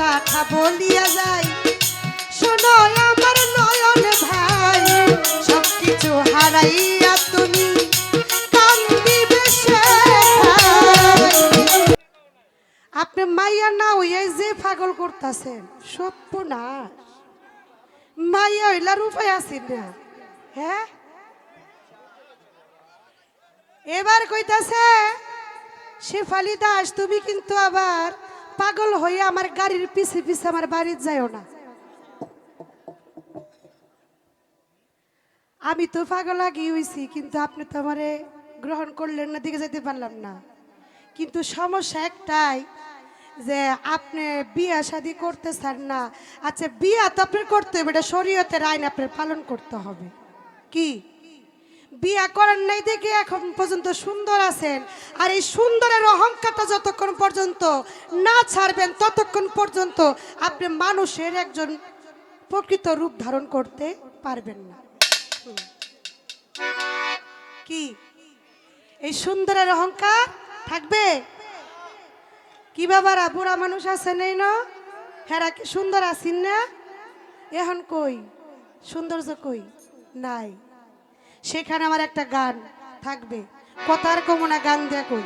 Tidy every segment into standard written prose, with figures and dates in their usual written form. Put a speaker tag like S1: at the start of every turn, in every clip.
S1: কথা বলিয়া যাই, শোনো আমার নয়ন ভাই, সবকিছু হারাইয়া তুমি কান্দিবে সে। আপনি মাইয়া না হইয়া যে পাগল করতেছেন, সর্বনাশ। মাইয়া হইলার উপায় আছে না? হ্যাঁ, এবার কইতাছে শেফালি দাস, তুমি কিন্তু আবার পাগল হয়ে আমার গাড়ির পিছে পিছে আমার বাড়িতে যাইও না। আমি তো পাগল আগে হইছি, কিন্তু আপনি তো আমারে গ্রহণ করলেন না, দিকে যেতে পারলাম না। কিন্তু সমস্যা একটাই যে আপনি বিয়া শাদী করতে চান না। আচ্ছা, বিয়া তো আপনার করতে হবে, এটা শরীয়তের আইন আপনার পালন করতে হবে। কি বিয়া করেন নাই দেখে এখন পর্যন্ত সুন্দর আছেন, আর এই সুন্দরের অহংকারটা যতক্ষণ পর্যন্ত না ছাড়বেন ততক্ষণ পর্যন্ত আপনি মানুষের একজন প্রকৃত রূপ ধারণ করতে পারবেন না। কি এই সুন্দরের অহংকার থাকবে? কি বাবারা, বুড়া মানুষ আছে নেই না, হেরা কি সুন্দর আছেন না? এখন কই সৌন্দর্য কই নাই। সেখানে আমার একটা গান থাকবে, কথার কমনা গান দেয়া কই।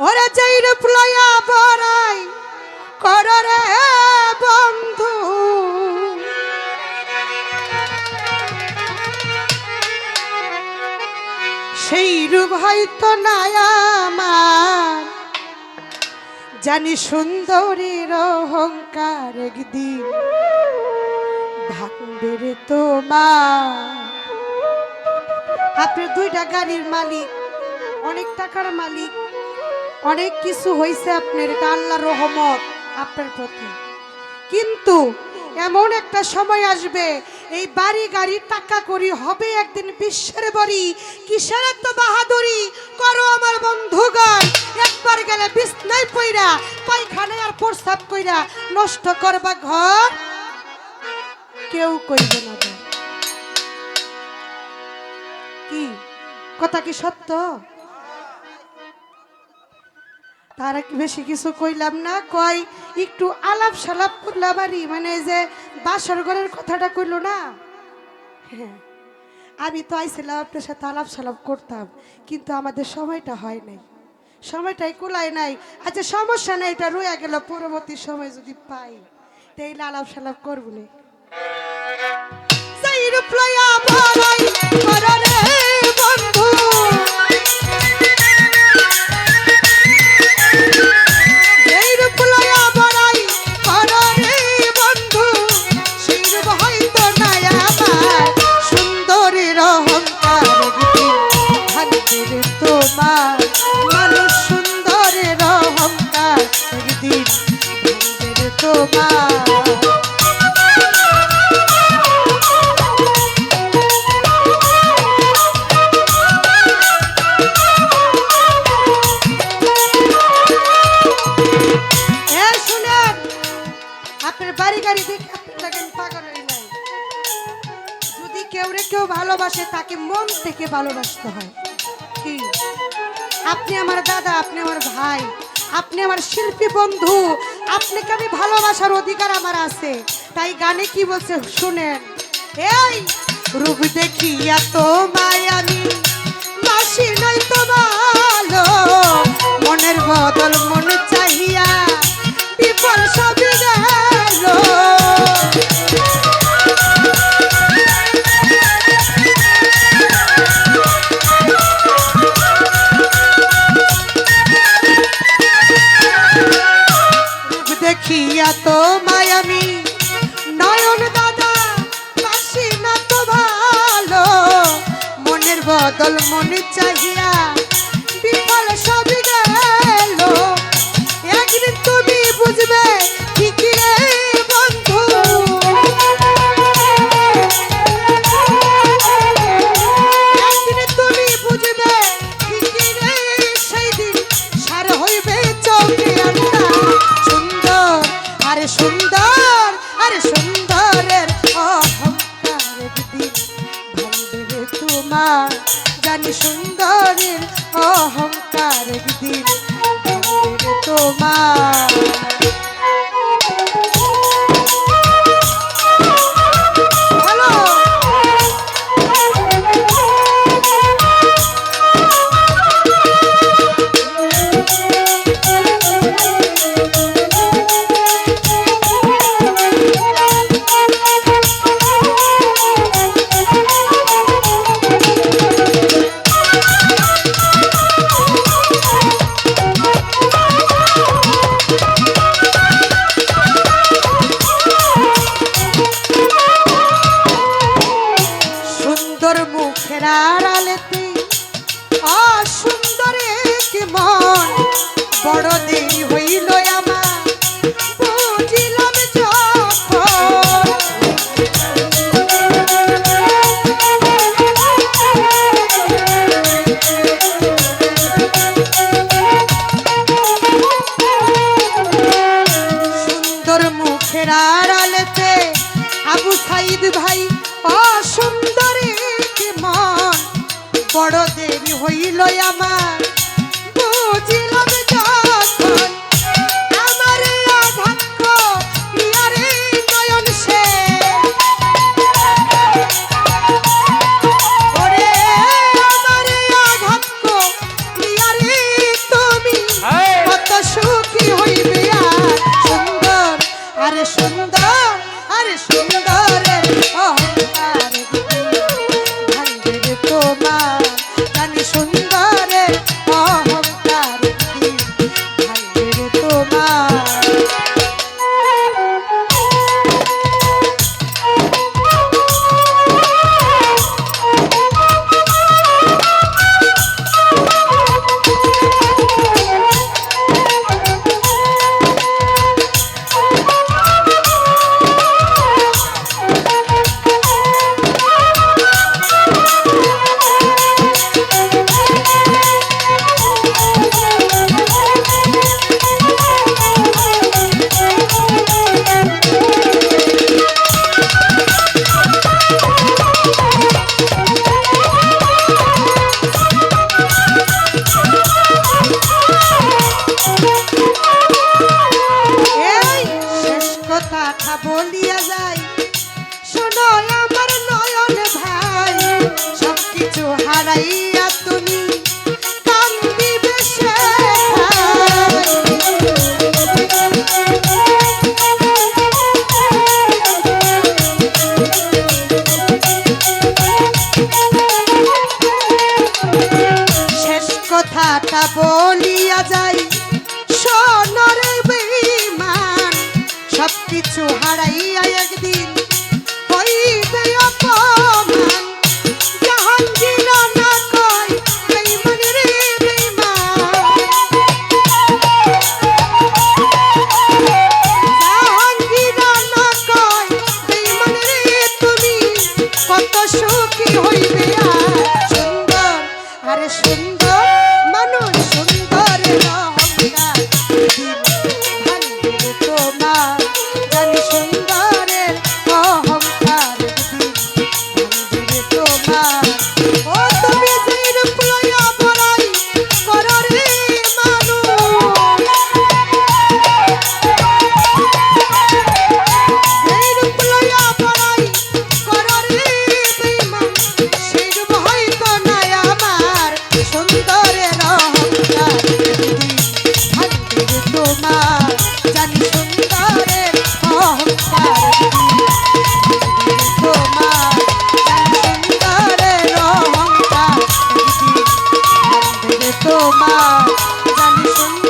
S1: ওরে যাই রে প্লয়া বড়াই কর রে বন্ধু, সেই রূপ হয়তো নাই আমার, জানি সুন্দরীর অহংকার একদিন ভাঙবে রে তোমার। আপনি দুইটা গাড়ির মালিক, অনেক টাকার মালিক, অনেক কিছু হয়েছে আপনার, এটা আল্লাহর রহমত আপনার প্রতি। কিন্তু এমন একটা সময় আসবে, এই বাড়ি গাড়ি টাকা করি হবে একদিন বিশ্বের বাড়ি। কিসের এত বাহাদুরি করো আমার বন্ধুগণ, একবার গেলে বিছনায় পইরা পায়খানায় আর প্রস্রাব কইরা নষ্ট করবা ঘর, কেউ কইবে না। কি কথা কি সত্য? তারা কি বেশি কিছু কইলাম না, কয় একটু আলাপ সালাপ করলাবারই, মানে যে বাসর ঘরের কথাটা কইল না। হ্যাঁ, আমি তো আইছিলাম আপনার সাথে আলাপ সালাপ করতাম, কিন্তু আমাদের সময়টা হয় নাই, সময়টাই কুলায় নাই। আচ্ছা সমস্যা নেই, এটা রয়ে গেল, পরবর্তী সময় যদি পাই তাইলে আলাপ সালাপ করবো না। বন্ধু তোমার, মানুষ সুন্দরের অহংকার একদিন ভাঙবে তোমার। শুনেন, আপনার বাড়ি গাড়ি দেখে আপনি লাগেন পাগল হয়ে নাই। যদি কেউ রে কেউ ভালোবাসে, তাকে মন থেকে ভালোবাসতে হয়। কি আপনি আমার দাদা, আপনি আমার ভাই, আপনি আমার শিল্পী বন্ধু, আপনাকে আমি ভালোবাসার অধিকার আমার আছে। তাই গানে কি বলছে শুনেন, এই রূপ দেখিয়া তোমায় আমি বাসি নাই তো ভালো, মনের বদল মন চাহিয়া বিফল সবই গেল। দেখিয়া তোমায় আমি নয়ন দাদা বাসি না তো ভালো, মনের বদল মনে চাহিয়া বিফল সবই গেল। একদিন তুমি বুঝবে ঠিকই রে বন্ধু, একদিন তুমি বুঝবে ঠিকই রে, সেই দিন সার হইবে চৌকি আন্না। আরে সুন্দর, আরে সুন্দরের অহংকার একদিন ভাঙবে তোমার, জানি সুন্দরের অহংকার একদিন ভাঙবে হলো আমার বুঝিলাম যখন আমার আঘাত ইয়ারে নয়ন সে ওরে আমার আঘাত ইয়ারে তুমি কত সুখী হইবে আরে সুন্দর আরে সুন্দরের অহংকার ভাঙবে রে তোমার জানি সুন্দরের অহংকার ভাঙবে রে তোমার কথা বলিয়া যাই শোনো আমার নয়ন ভাই সবকিছু হারাইয়া তুমি কান্দিবে সে শেষ কথাটা বলিয়া যাই সোনরে বেঈমান সবকিছু হারাইয়া একদিন হইবে অপমান জাহাঙ্গীর না কয় বেঈমান রে বেঈমান জাহাঙ্গীর না কয় বেঈমান রে তুমি কত সুখী হইবে সুন্দর আরে সুন্দর মানুষ সুন্দরের অহংকার ভাঙবে তোমার জানি সুন্দরের অহংকার ভাঙবে তোমার ও তুমি যেই রূপ লইয়া বড়াই করো রে মানুষ যেই রূপ লইয়া বড়াই করো রে বেঈমান সেই রূপ হয়তো নাই আমার সুন্দরের অহংকার ভাঙবে তোমার জানি সুন্দরের অহংকার তোমার জানি সুন্দরের অহংকার ভাঙবে তোমার জানি সুন্দর